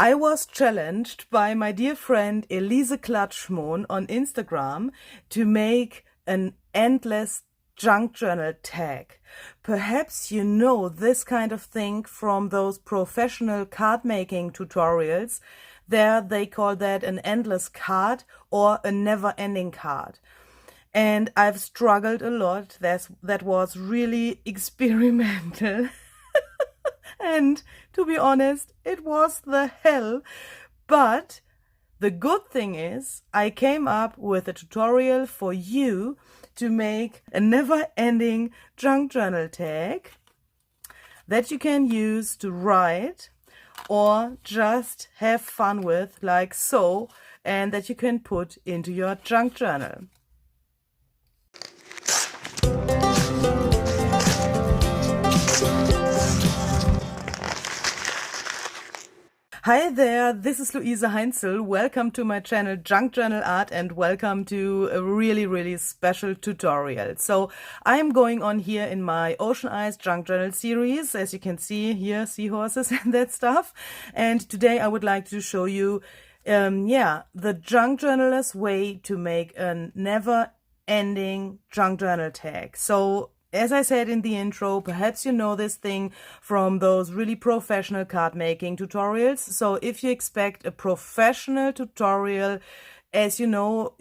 I was challenged by my dear friend Elise Klatschmohn on Instagram to make an endless junk journal tag. Perhaps you know this kind of thing from those professional card making tutorials. There they call that an endless card or a never-ending card. And I've struggled a lot. That was really experimental. And to be honest, it was the hell. But the good thing is I came up with a tutorial for you to make a never-ending junk journal tag that you can use to write or just have fun with, like so, and that you can put into your junk journal. Hi there, this is Luise Heinzel. Welcome to my channel Junk Journal Art and welcome to a really special tutorial. So I'm going on here in my Ocean Eyes Junk Journal series. As you can see here, seahorses and that stuff. And today I would like to show you, the junk journaler's way to make a never-ending junk journal tag. So as I said in the intro, perhaps you know this thing from those really professional card making tutorials. So if you expect a professional tutorial, as you know,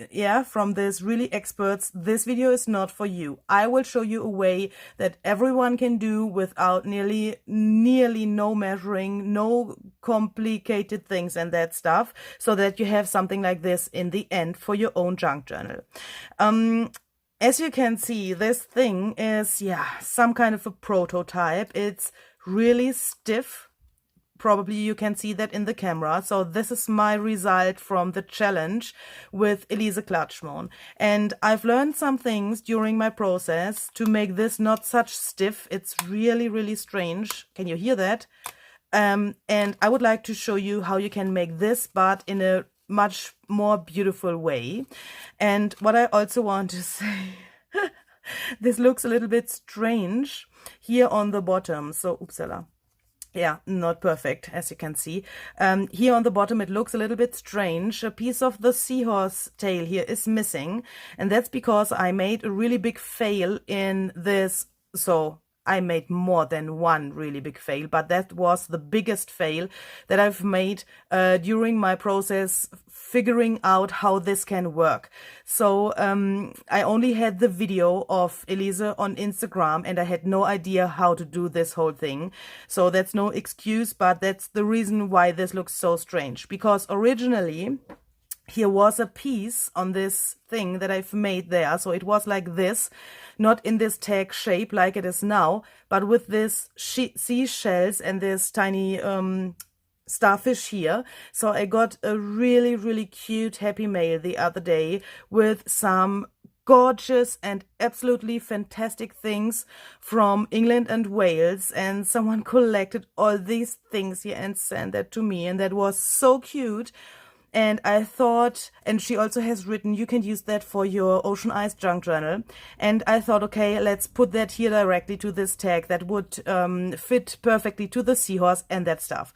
from this really experts, this video is not for you. I will show you a way that everyone can do without nearly no measuring, no complicated things and that stuff, so that you have something like this in the end for your own junk journal. As you can see, this thing is, some kind of a prototype. It's really stiff. Probably you can see that in the camera. So this is my result from the challenge with Elise Klatschmohn. And I've learned some things during my process to make this not such stiff. It's really strange. Can you hear that? And I would like to show you how you can make this, but in a much more beautiful way. And what I also want to say, this looks a little bit strange here on the bottom. So, oopsala. Yeah, not perfect, as you can see. Here on the bottom, it looks a little bit strange. A piece of the seahorse tail here is missing. And that's because I made a really big fail in this. So I made more than one really big fail, but that was the biggest fail that I've made during my process figuring out how this can work. So I only had the video of Elise on Instagram and I had no idea how to do this whole thing. So that's no excuse, but that's the reason why this looks so strange. Because originally here was a piece on this thing that I've made there. So it was like this, not in this tag shape like it is now, but with this seashells and this tiny starfish here. So I got a really cute happy mail the other day with some gorgeous and absolutely fantastic things from England and Wales, and someone collected all these things here and sent that to me, and that was so cute. And I thought, and she also has written, you can use that for your Ocean Eyes junk journal. And I thought, okay, let's put that here directly to this tag that would fit perfectly to the seahorse and that stuff.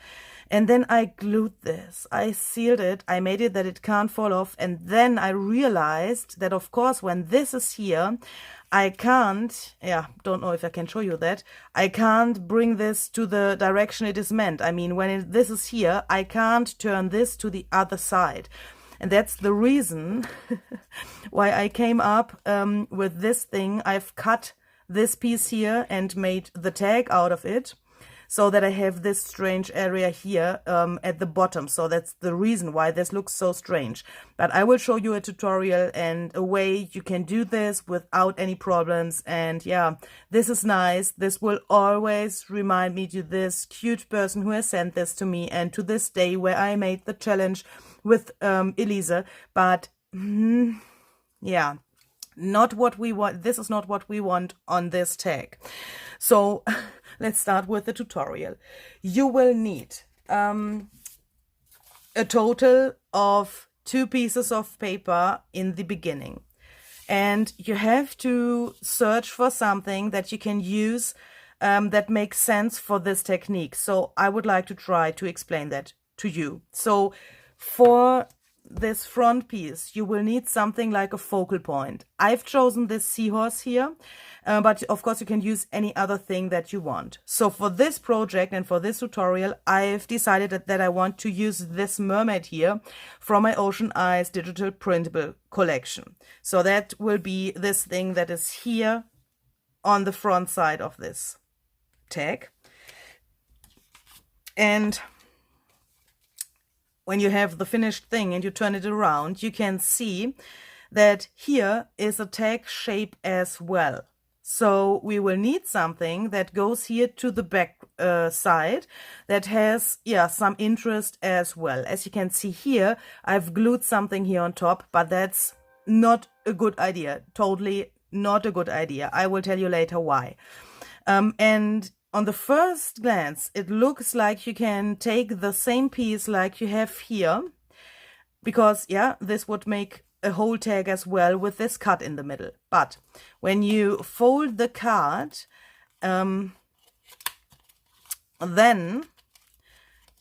And then I glued this, I sealed it, I made it that it can't fall off. And then I realized that, of course, when this is here, I can't, don't know if I can show you that, I can't bring this to the direction it is meant. I mean, when this is here, I can't turn this to the other side. And that's the reason why I came up with this thing. I've cut this piece here and made the tag out of it, so that I have this strange area here at the bottom. So that's the reason why this looks so strange. But I will show you a tutorial and a way you can do this without any problems. And this is nice. This will always remind me to this cute person who has sent this to me, and to this day where I made the challenge with Elise. But not what we want. This is not what we want on this tag. So let's start with the tutorial. You will need a total of 2 pieces of paper in the beginning. And you have to search for something that you can use that makes sense for this technique. So I would like to try to explain that. to you. So for this front piece, you will need something like a focal point. I've chosen this seahorse here, but of course you can use any other thing that you want. So for this project and for this tutorial, I've decided that I want to use this mermaid here from my Ocean Eyes digital printable collection. So that will be this thing that is here on the front side of this tag. And when you have the finished thing and you turn it around, you can see that here is a tag shape as well. So we will need something that goes here to the back side that has, yeah, some interest as well. As you can see here, I've glued something here on top, but that's not a good idea. Totally not a good idea. I will tell you later why. And on the first glance, it looks like you can take the same piece like you have here, because, yeah, this would make a whole tag as well with this cut in the middle. But when you fold the card, then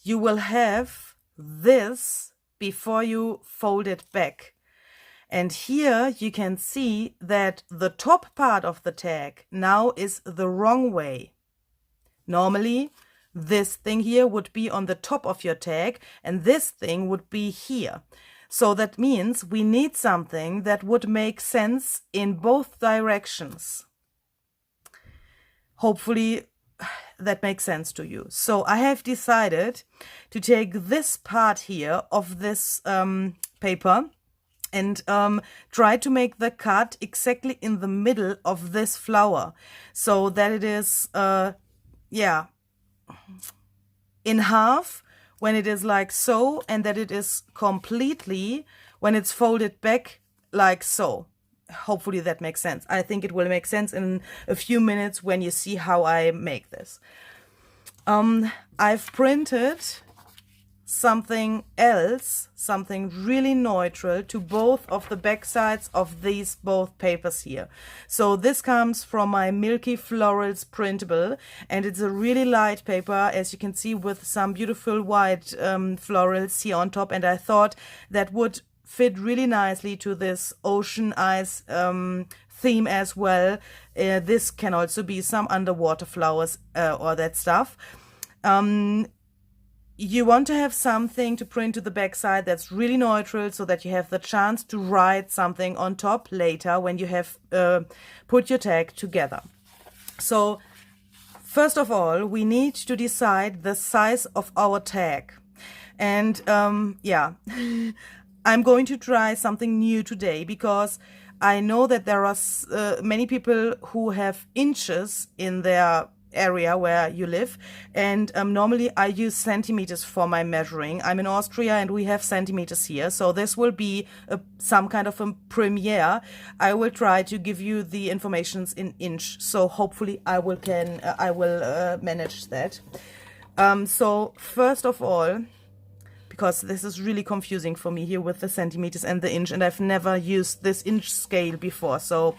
you will have this before you fold it back. And here you can see that the top part of the tag now is the wrong way. Normally, this thing here would be on the top of your tag, and this thing would be here. So that means we need something that would make sense in both directions. Hopefully that makes sense to you. So I have decided to take this part here of this paper and try to make the cut exactly in the middle of this flower, so that it is yeah, in half when it is like so, and that it is completely when it's folded back like so. Hopefully that makes sense. I think it will make sense in a few minutes when you see how I make this. I've printed something else, something really neutral to both of the back sides of these both papers here. So this comes from my Milky Florals printable, and it's a really light paper, as you can see, with some beautiful white florals here on top, and I thought that would fit really nicely to this Ocean Eyes theme as well. This can also be some underwater flowers or that stuff. You want to have something to print to the back side that's really neutral, so that you have the chance to write something on top later when you have put your tag together. So first of all, we need to decide the size of our tag. And yeah, I'm going to try something new today, because I know that there are many people who have inches in their area where you live, and normally I use centimeters for my measuring. I'm in Austria and we have centimeters here, so this will be some kind of a premiere. I will try to give you the informations in inch, so hopefully I will manage that. So first of all, because this is really confusing for me here with the centimeters and the inch, and I've never used this inch scale before, so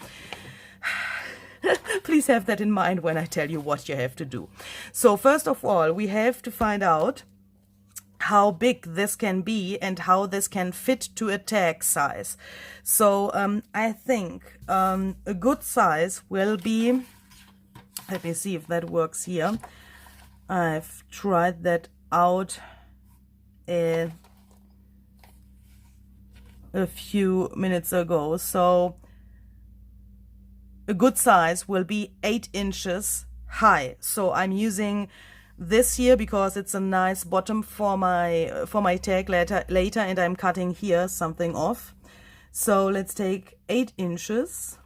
please have that in mind when I tell you what you have to do. So first of all, we have to find out how big this can be and how this can fit to a tag size. So I think a good size will be, let me see if that works here. I've tried that out a few minutes ago. So a good size will be 8 inches high. So I'm using this here because it's a nice bottom for my tag later, and I'm cutting here something off. So let's take 8 inches,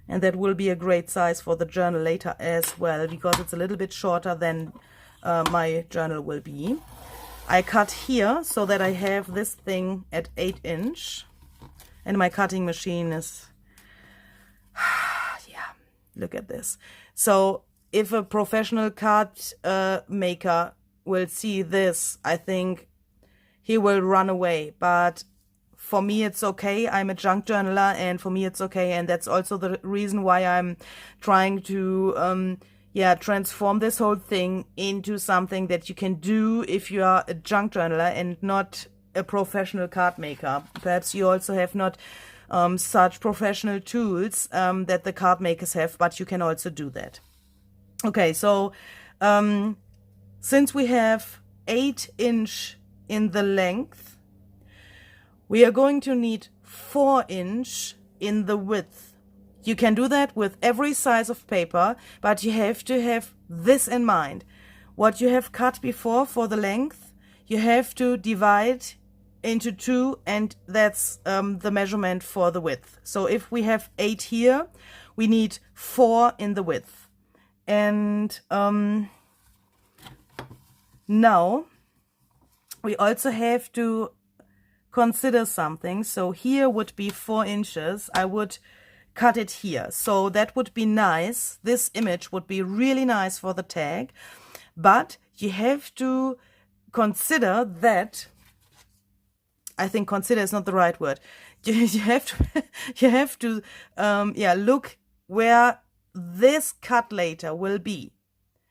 and that will be a great size for the journal later as well, because it's a little bit shorter than my journal will be. I cut here so that I have this thing at 8 inch, and my cutting machine is yeah, look at this. So if a professional card maker will see this, I think he will run away. But for me it's okay. I'm a junk journaler, and for me it's okay, and that's also the reason why I'm trying to yeah, transform this whole thing into something that you can do if you are a junk journaler and not a professional card maker. Perhaps you also have not such professional tools that the card makers have, but you can also do that. Okay, so since we have 8 inch in the length, we are going to need 4 inch in the width. You can do that with every size of paper, but you have to have this in mind. What you have cut before for the length, you have to divide into 2, and that's the measurement for the width. So if we have 8 here, we need 4 in the width. And now we also have to consider something. So here would be 4 inches. I would cut it here. So that would be nice. This image would be really nice for the tag. But you have to consider that, I think consider is not the right word. You have to yeah, look where this cut later will be.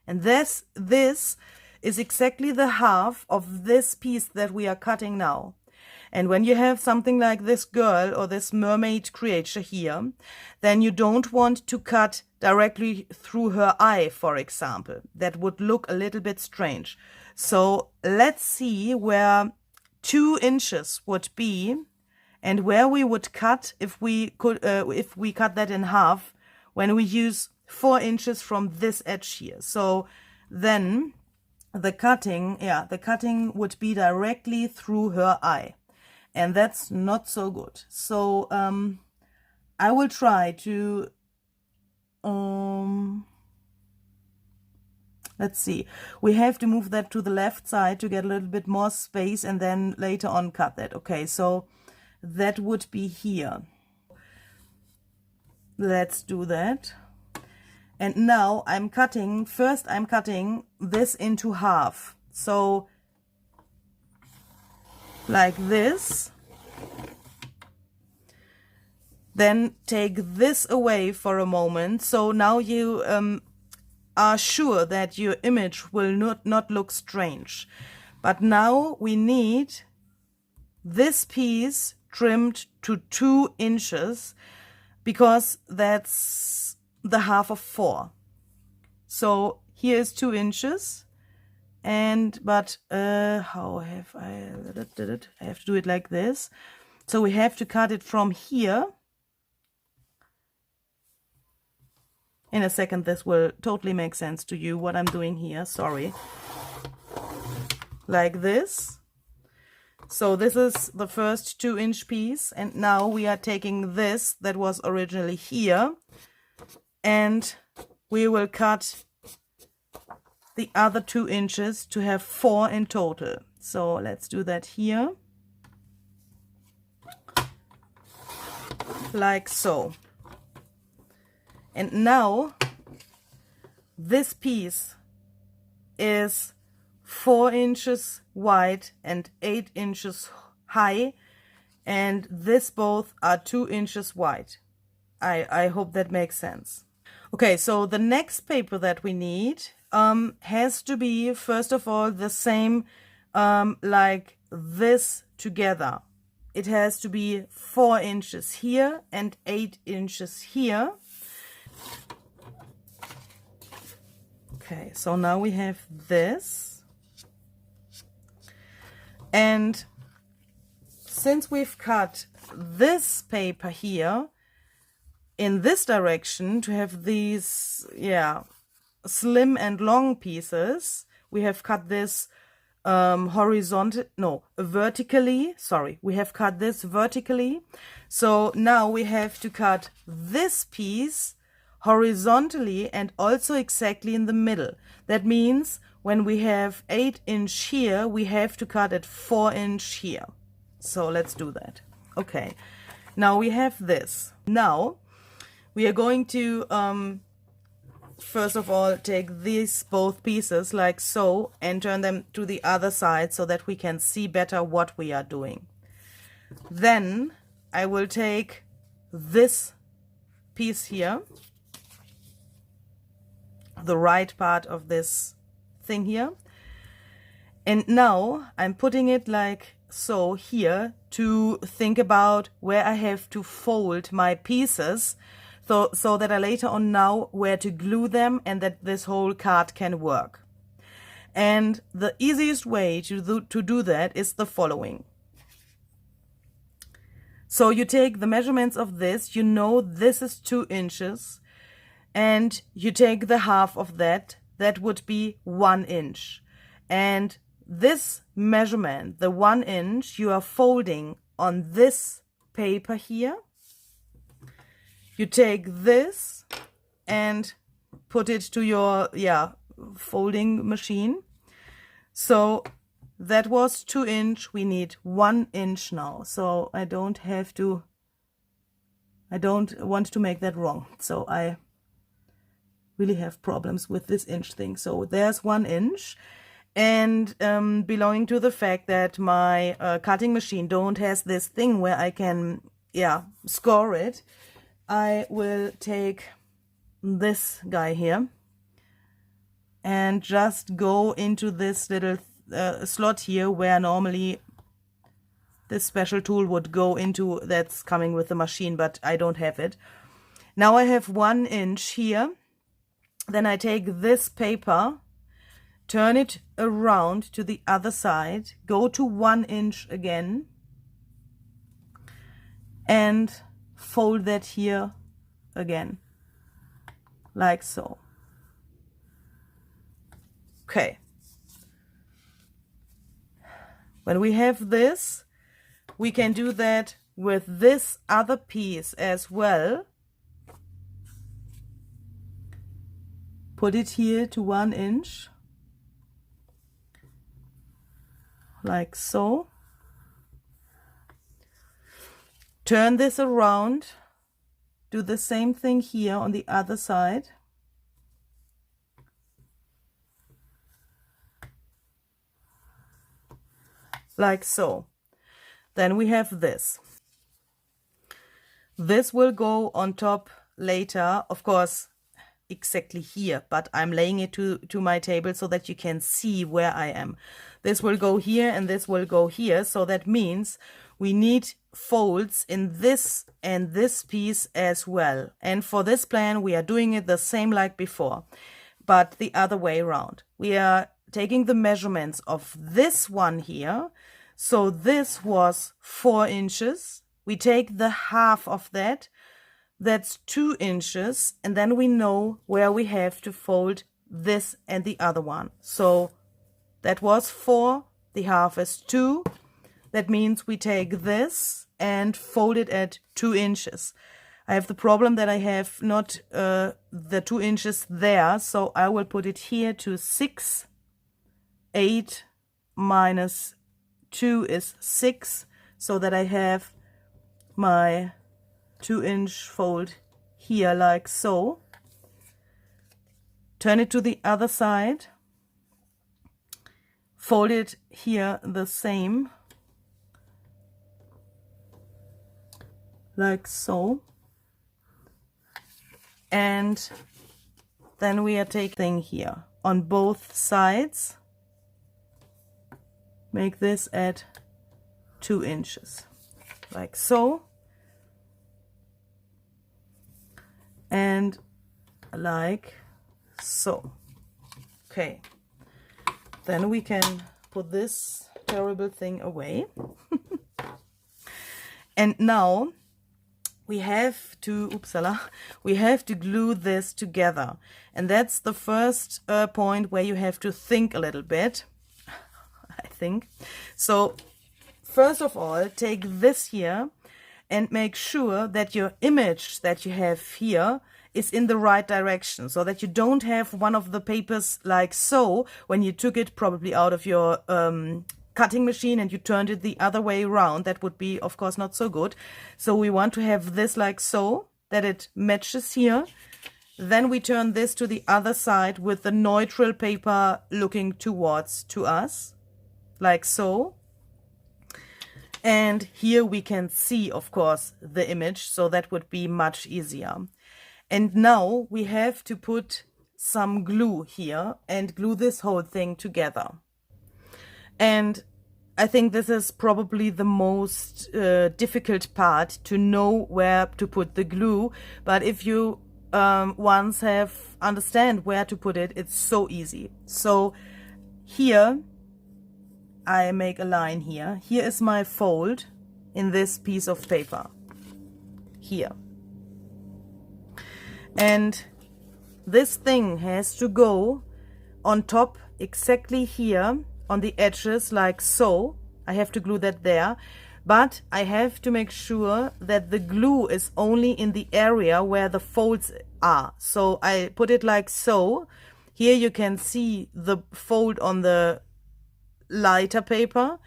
And this is exactly the half of this piece that we are cutting now. And when you have something like this girl or this mermaid creature here, then you don't want to cut directly through her eye, for example. That would look a little bit strange. So let's see where 2 inches would be and where we would cut if we cut that in half when we use 4 inches from this edge here. So then the cutting would be directly through her eye. And that's not so good. So I will try to, let's see. We have to move that to the left side to get a little bit more space and then later on cut that. Okay, so that would be here. Let's do that. And now first I'm cutting this into half. So like this, then take this away for a moment. So now you are sure that your image will not look strange. But now we need this piece trimmed to 2 inches because that's the half of 4. So here is 2 inches. But how have I did it? I have to do it like this. So we have to cut it from here. In a second, this will totally make sense to you what I'm doing here. Sorry. Like this. So this is the first 2 inch piece. And now we are taking this that was originally here. And we will cut the other 2 inches to have 4 in total. So let's do that here. Like so. And now this piece is 4 inches wide and 8 inches high. And this both are 2 inches wide. I hope that makes sense. Okay, so the next paper that we need has to be, first of all, the same like this together. It has to be 4 inches here and 8 inches here. Okay, so now we have this. And since we've cut this paper here in this direction to have these, yeah, slim and long pieces, we have cut this vertically. Sorry, we have cut this vertically. So now we have to cut this piece horizontally and also exactly in the middle. That means when we have 8 inch here, we have to cut at 4 inch here. So let's do that. Okay, now we have this. Now we are going to first of all take these both pieces like so and turn them to the other side so that we can see better what we are doing. Then I will take this piece here, the right part of this thing here. And now I'm putting it like so here to think about where I have to fold my pieces, so that I later on know where to glue them and that this whole card can work. And the easiest way to do that is the following. So you take the measurements of this, you know this is 2 inches, and you take the half of that, that would be 1 inch. And this measurement, the 1 inch, you are folding on this paper here. You take this and put it to your folding machine. So that was 2 inch, we need 1 inch now. So I don't want to make that wrong. So I really have problems with this inch thing. So there's 1 inch. And belonging to the fact that my cutting machine don't has this thing where I can score it, I will take this guy here and just go into this little slot here where normally this special tool would go into, that's coming with the machine, but I don't have it. Now I have 1 inch here. Then I take this paper, turn it around to the other side, go to 1 inch again, and fold that here again, like so. Okay. When we have this, we can do that with this other piece as well. Put it here to 1 inch. Like so. Turn this around, do the same thing here on the other side. Like so. Then we have this. This will go on top later, of course, exactly here, but I'm laying it to my table so that you can see where I am. This will go here and this will go here, so that means we need folds in this and this piece as well. And for this plan we are doing it the same like before, but the other way around. We are taking the measurements of this one here. So this was 4 inches. We take the half of that, that's 2 inches, and then we know where we have to fold this and the other one. So that was 4, the half is 2. That means we take this and fold it at 2 inches. I have the problem that I have not the 2 inches there, so I will put it here to 6. 8 minus 2 is 6, so that I have my 2 inch fold here like so. Turn it to the other side. Fold it here the same. Like so. And then we are taking here on both sides. Make this at 2 inches, like so, and like so. Okay, then we can put this terrible thing away. And now we have to, we have to glue this together. And that's the first point where you have to think a little bit. So first of all, take this here and make sure that your image that you have here is in the right direction, so that you don't have one of the papers like so when you took it probably out of your cutting machine and you turned it the other way around. That would be, of course, not so good. So we want to have this like so, that it matches here. Then we turn this to the other side with the neutral paper looking towards to us. Like so. And here we can see, of course, the image, so that would be much easier. And now we have to put some glue here and glue this whole thing together. And I think this is probably the most difficult part, to know where to put the glue. But if you once understand where to put it, it's so easy. So here I make a line here. Here is my fold in this piece of paper. Here. And this thing has to go on top exactly here on the edges, like so. I have to glue that there, but I have to make sure that the glue is only in the area where the folds are. So I put it like so. Here you can see the fold on the lighter paper,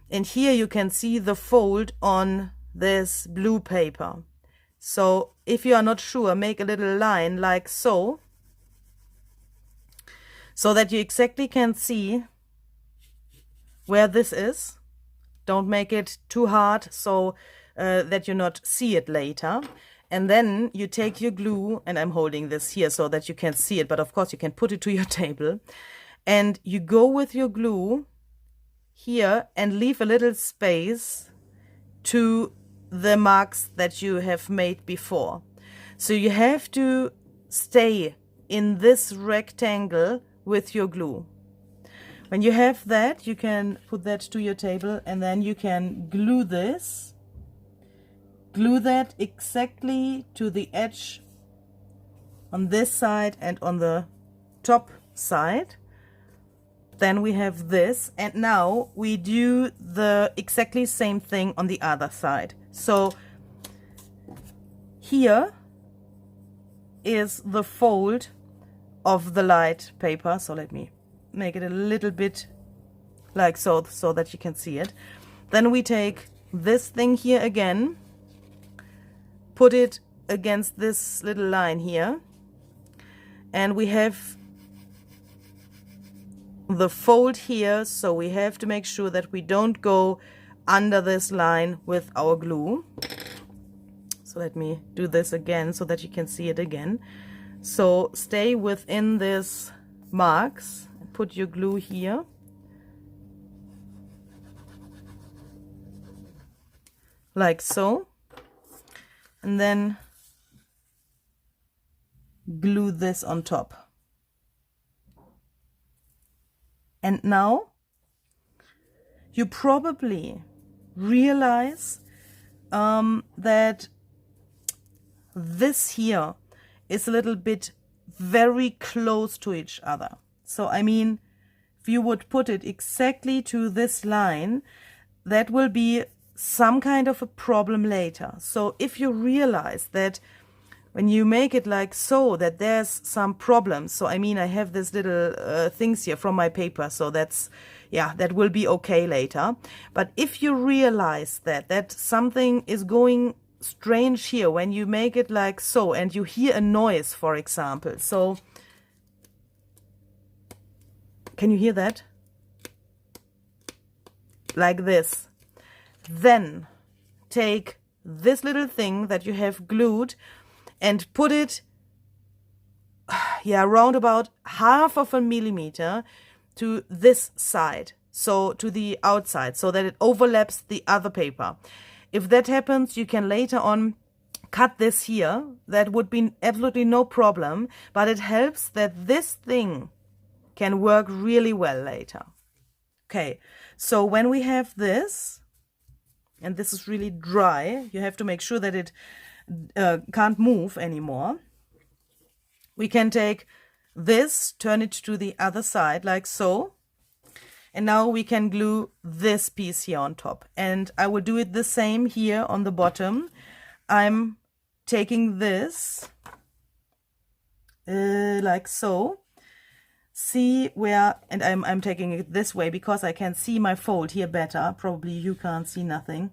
and here you can see the fold on this blue paper. So if you are not sure, make a little line like so that you exactly can see where this is. Don't make it too hard so that you not see it later. And then you take your glue, and I'm holding this here so that you can see it, but of course you can put it to your table. And you go with your glue here and leave a little space to the marks that you have made before. So you have to stay in this rectangle with your glue. When you have that, you can put that to your table, and then you can glue this. Glue that exactly to the edge on this side and on the top side. Then we have this, and now we do the exactly same thing on the other side. So here is the fold of the light paper. So let me make it a little bit like so that you can see it. Then we take this thing here again, put it against this little line here, and we have the fold here, so we have to make sure that we don't go under this line with our glue. So let me do this again so that you can see it again. So stay within this marks. Put your glue here. Like so. And then glue this on top. And now you probably realize that this here is a little bit very close to each other. So I mean, if you would put it exactly to this line, that will be some kind of a problem later. So if you realize that when you make it like so, that there's some problems. So I mean, I have this little things here from my paper, so that's, yeah, that will be okay later. But if you realize that something is going strange here when you make it like so, and you hear a noise, for example, so can you hear that? Like this. Then take this little thing that you have glued and put it, yeah, around about 1/2 millimeter to this side, so to the outside, so that it overlaps the other paper. If that happens, you can later on cut this here. That would be absolutely no problem, but it helps that this thing can work really well later. Okay, so when we have this, and this is really dry, you have to make sure that it can't move anymore. We can take this, turn it to the other side like so, and now we can glue this piece here on top. And I will do it the same here on the bottom. I'm taking this like so. See where, and I'm taking it this way because I can see my fold here better. Probably you can't see nothing.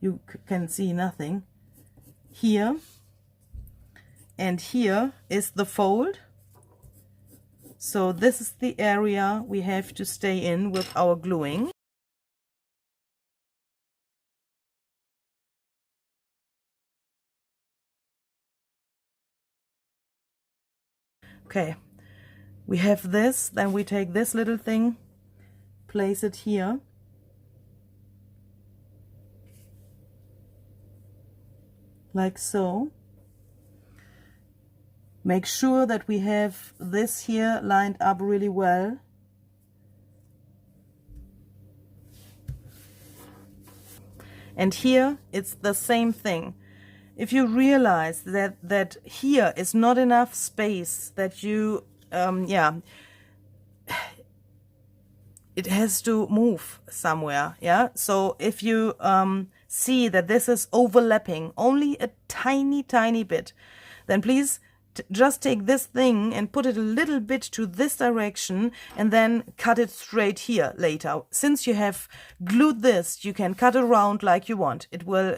You can see nothing. Here and here is the fold. So this is the area we have to stay in with our gluing. Okay, we have this, then we take this little thing, place it here. Like so. Make sure that we have this here lined up really well. And here it's the same thing. If you realize that here is not enough space, that you, it has to move somewhere, yeah? So if you see that this is overlapping only a tiny, tiny bit, then please just take this thing and put it a little bit to this direction and then cut it straight here later. Since you have glued this, you can cut around like you want.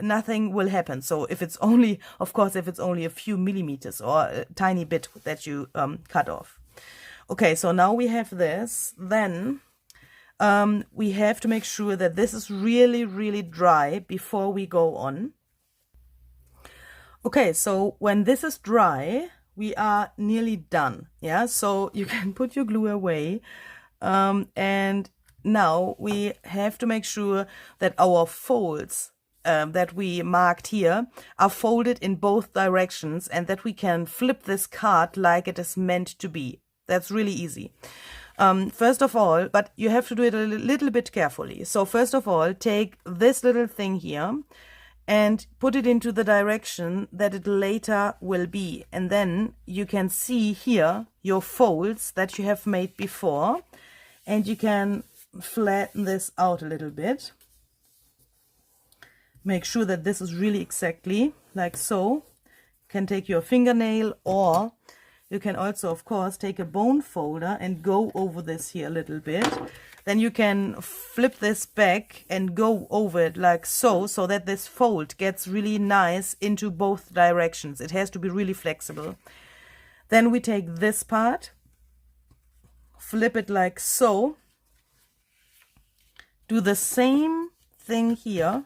Nothing will happen. So if it's only, of course, if it's only a few millimeters or a tiny bit that you cut off. Okay, so now we have this. Then we have to make sure that this is really, really dry before we go on. Okay, so when this is dry, we are nearly done. Yeah, so you can put your glue away. And now we have to make sure that our folds that we marked here are folded in both directions and that we can flip this card like it is meant to be. That's really easy. First of all, but you have to do it a little bit carefully. So first of all, take this little thing here and put it into the direction that it later will be. And then you can see here your folds that you have made before, and you can flatten this out a little bit. Make sure that this is really exactly like so. You can take your fingernail, or you can also, of course, take a bone folder and go over this here a little bit. Then you can flip this back and go over it like so, so that this fold gets really nice into both directions. It has to be really flexible. Then we take this part, flip it like so, do the same thing here.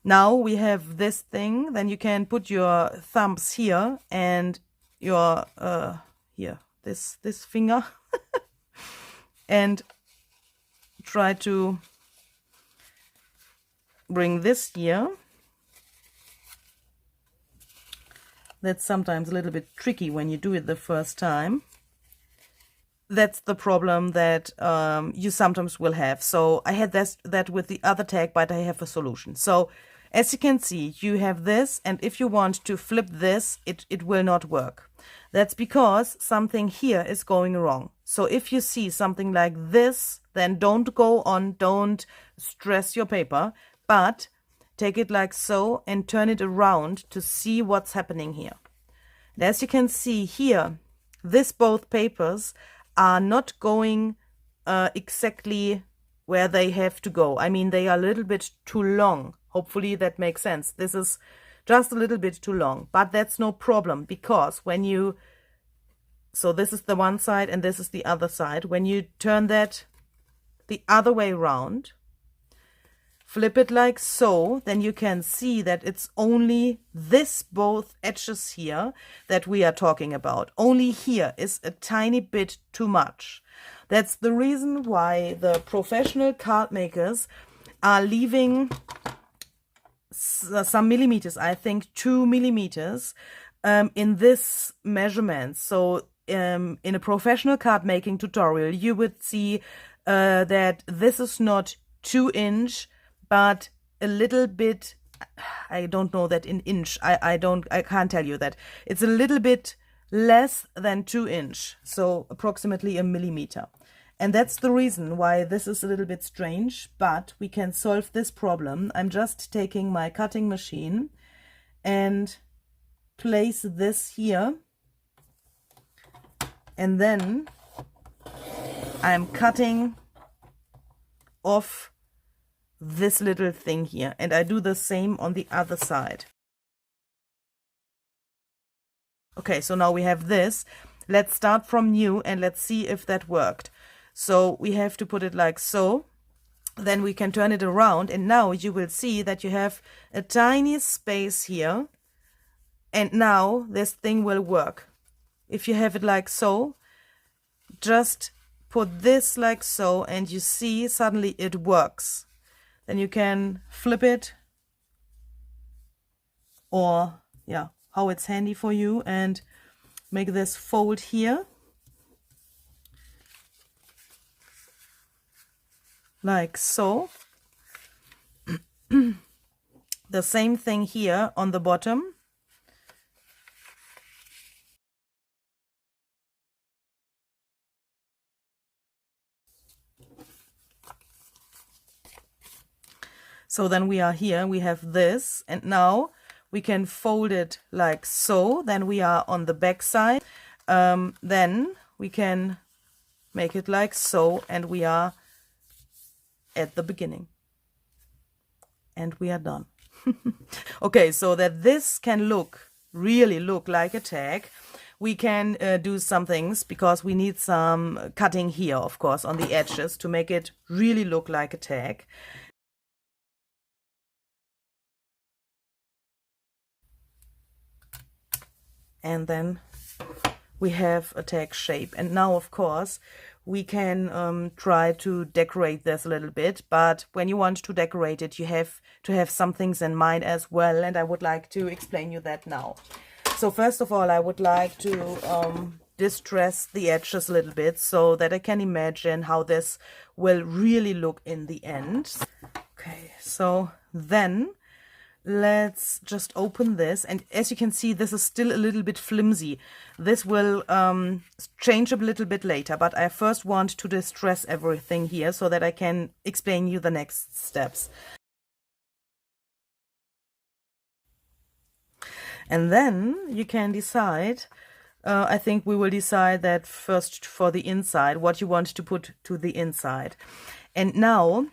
Now we have this thing, then you can put your thumbs here and your, here, this finger and try to bring this here. That's sometimes a little bit tricky when you do it the first time. That's the problem that you sometimes will have. So I had that with the other tag, but I have a solution. So as you can see, you have this, and if you want to flip this, it will not work. That's because something here is going wrong. So if you see something like this, then don't go on, don't stress your paper, but take it like so and turn it around to see what's happening here. And as you can see here, both papers are not going exactly where they have to go. I mean, they are a little bit too long. Hopefully that makes sense. This is just a little bit too long, but that's no problem, because when you, so this is the one side and this is the other side. When you turn that the other way around, flip it like so, then you can see that it's only both edges here that we are talking about. Only here is a tiny bit too much. That's the reason why the professional card makers are leaving some millimeters, I think 2 millimeters, in this measurement. So in a professional card making tutorial, you would see that this is not 2-inch, but a little bit, I don't know that in inch, I can't tell you that. It's a little bit less than 2-inch, so approximately a millimeter. And that's the reason why this is a little bit strange, but we can solve this problem. I'm just taking my cutting machine and place this here, and then I'm cutting off this little thing here, and I do the same on the other side. Okay, so now we have this. Let's start from new and let's see if that worked. So we have to put it like so, then we can turn it around, and now you will see that you have a tiny space here And now this thing will work. If you have it like so, just put this like so, and you see suddenly it works. Then you can flip it, or yeah, how it's handy for you, and make this fold here like so. The same thing here on the bottom. So then we are here, we have this, and now we can fold it like so. Then we are on the back side. Then we can make it like so, and we are at the beginning. And we are done. Okay, so that this can really look like a tag, we can do some things, because we need some cutting here, of course, on the edges to make it really look like a tag. And then we have a tag shape. And now, of course, we can try to decorate this a little bit, but when you want to decorate it, you have to have some things in mind as well, and I would like to explain you that now. So first of all, I would like to distress the edges a little bit, so that I can imagine how this will really look in the end. Okay, so then let's just open this, and as you can see, this is still a little bit flimsy. This will change a little bit later, but I first want to distress everything here so that I can explain you the next steps. And then you can decide, I think we will decide that first for the inside, what you want to put to the inside. And now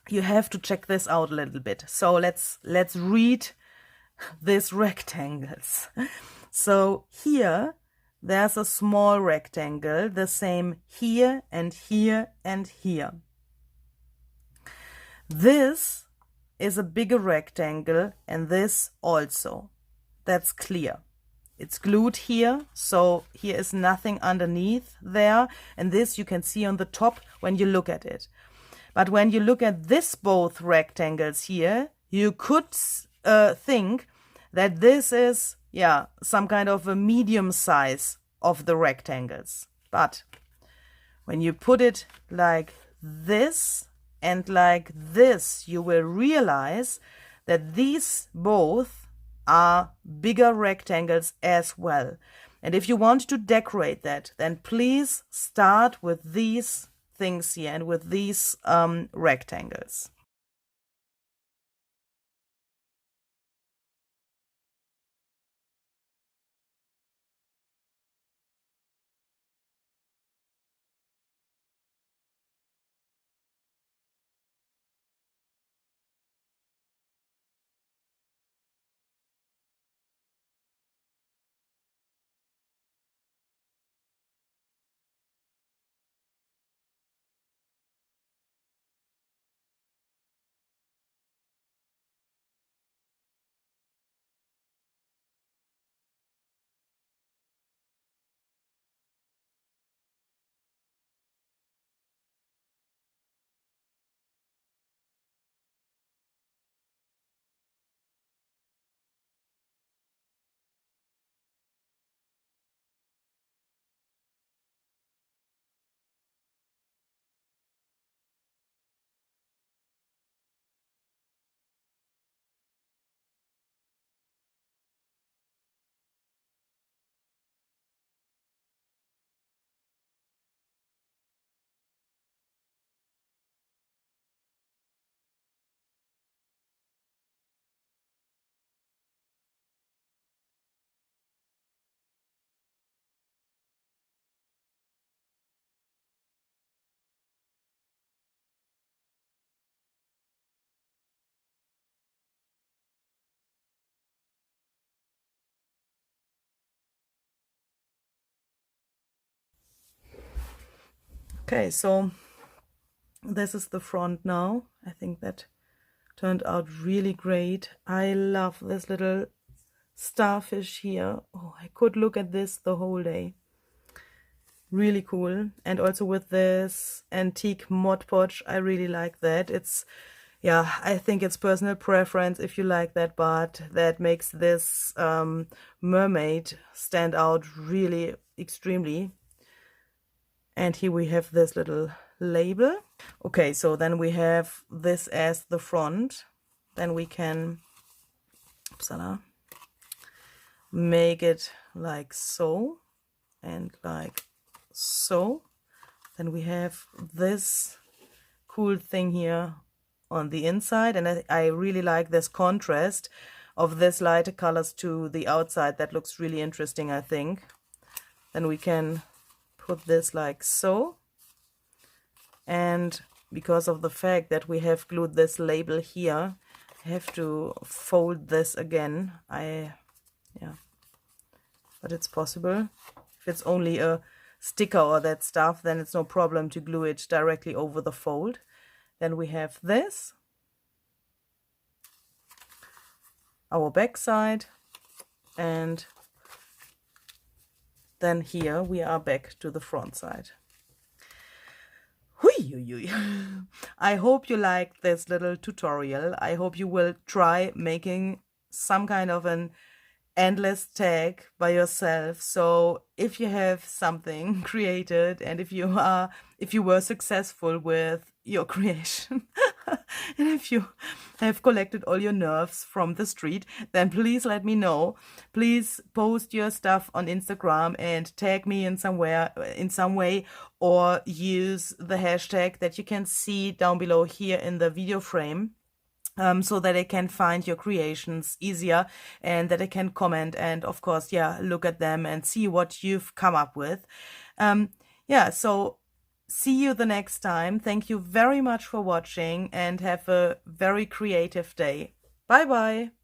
you have to check this out a little bit. So let's read these rectangles. So here there's a small rectangle, the same here and here and here. This is a bigger rectangle, and this also. That's clear. It's glued here, so here is nothing underneath there, and this you can see on the top when you look at it. But when you look at this both rectangles here, you could think that this is, yeah, some kind of a medium size of the rectangles. But when you put it like this and like this, you will realize that these both are bigger rectangles as well. And if you want to decorate that, then please start with these things here and with these rectangles. Okay, so this is the front now. I think that turned out really great. I love this little starfish here. Oh, I could look at this the whole day. Really cool. And also with this antique Mod Podge, I really like that. It's, yeah, I think it's personal preference if you like that, but that makes this mermaid stand out really extremely. And here we have this little label. Okay, so then we have this as the front. Then we can make it like so and like so. Then we have this cool thing here on the inside, and I really like this contrast of this lighter colors to the outside. That looks really interesting, I think. Then we can put this like so, and because of the fact that we have glued this label here, I have to fold this again. But it's possible. If it's only a sticker or that stuff, then it's no problem to glue it directly over the fold. Then we have this, our back side, and then here we are back to the front side. I hope you liked this little tutorial. I hope you will try making some kind of an endless tag by yourself. So if you have something created, and if you were successful with your creation and if you have collected all your nerves from the street, then please let me know. Please post your stuff on Instagram and tag me in some way, or use the hashtag that you can see down below here in the video frame. So that I can find your creations easier, and that I can comment and, of course, yeah, look at them and see what you've come up with. Yeah, so see you the next time. Thank you very much for watching, and have a very creative day. Bye bye.